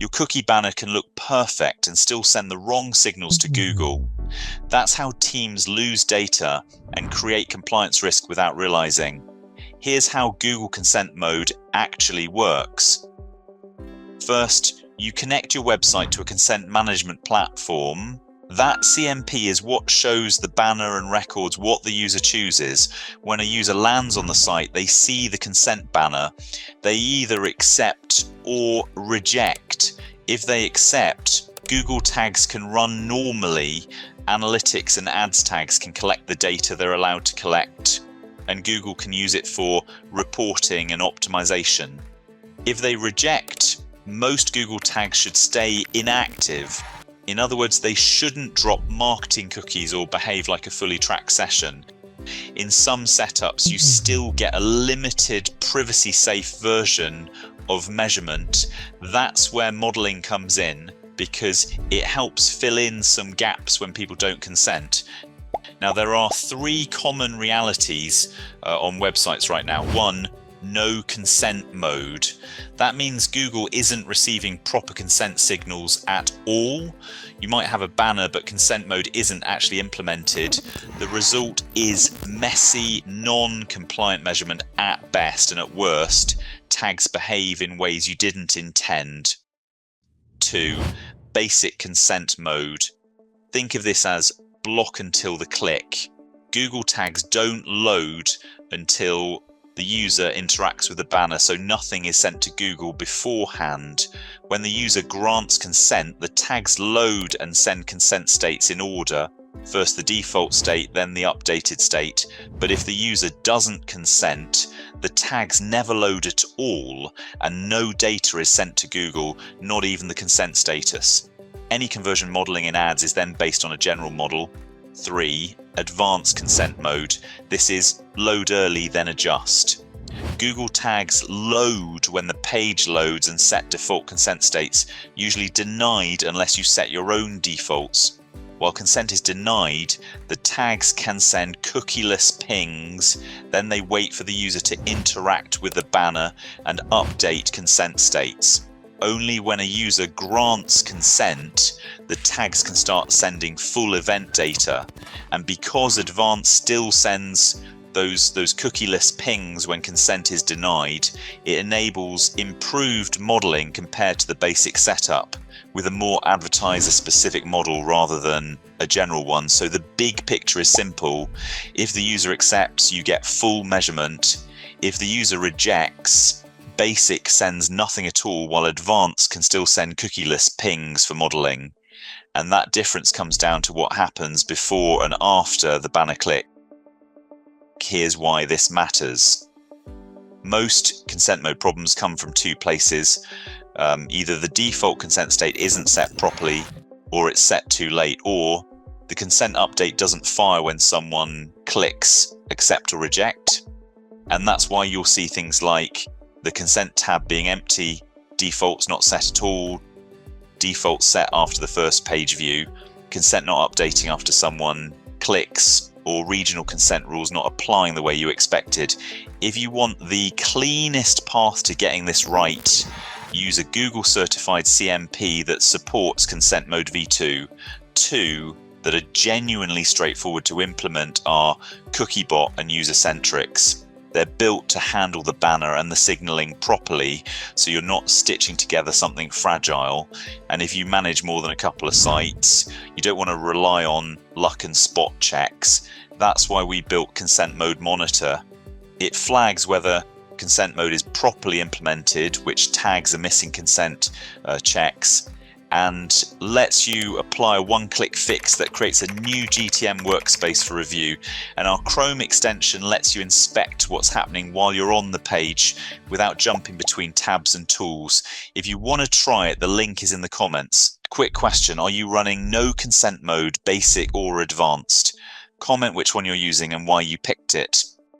Your cookie banner can look perfect and still send the wrong signals to Google. That's how teams lose data and create compliance risk without realizing. Here's how Google Consent Mode actually works. First, you connect your website to a consent management platform. That CMP is what shows the banner and records what the user chooses. When a user lands on the site, they see the consent banner. They either accept or reject. If they accept, Google tags can run normally. Analytics and ads tags can collect the data they're allowed to collect, and Google can use it for reporting and optimization. If they reject, most Google tags should stay inactive. In other words, they shouldn't drop marketing cookies or behave like a fully tracked session. In some setups, you still get a limited privacy-safe version of measurement. That's where modeling comes in, because it helps fill in some gaps when people don't consent. Now, there are three common realities on websites right now. One, no consent mode. That means Google isn't receiving proper consent signals at all. You might have a banner, but consent mode isn't actually implemented. The result is messy, non-compliant measurement at best, and at worst, tags behave in ways you didn't intend. 2, basic consent mode. Think of this as block until the click. Google tags don't load until the user interacts with the banner, so nothing is sent to Google beforehand. When the user grants consent, the tags load and send consent states in order. First the default state, then the updated state. But if the user doesn't consent, the tags never load at all, and no data is sent to Google, not even the consent status. Any conversion modeling in ads is then based on a general model. 3, advanced consent mode. This is load early, then adjust. Google tags load when the page loads and set default consent states, usually denied unless you set your own defaults. While consent is denied, the tags can send cookieless pings, then they wait for the user to interact with the banner and update consent states. Only when a user grants consent, the tags can start sending full event data. And because advanced still sends those cookieless pings when consent is denied, it enables improved modeling compared to the basic setup, with a more advertiser-specific model rather than a general one. So the big picture is simple. If the user accepts, you get full measurement. If the user rejects, basic sends nothing at all, while advanced can still send cookieless pings for modeling. And that difference comes down to what happens before and after the banner click. Here's why this matters. Most consent mode problems come from two places. Either the default consent state isn't set properly, or it's set too late, or the consent update doesn't fire when someone clicks accept or reject. And that's why you'll see things like the consent tab being empty, defaults not set at all, default set after the first page view, consent not updating after someone clicks, or regional consent rules not applying the way you expected. If you want the cleanest path to getting this right, use a Google certified CMP that supports consent mode v2. 2 that are genuinely straightforward to implement are Cookiebot and User-Centrics. They're built to handle the banner and the signaling properly, so you're not stitching together something fragile. And if you manage more than a couple of sites, you don't want to rely on luck and spot checks. That's why we built Consent Mode Monitor. It flags whether consent mode is properly implemented, which tags a missing consent checks, and lets you apply a one-click fix that creates a new GTM workspace for review. And our Chrome extension lets you inspect what's happening while you're on the page without jumping between tabs and tools. If you want to try it, the link is in the comments. Quick question, are you running no consent mode, basic or advanced? Comment which one you're using and why you picked it.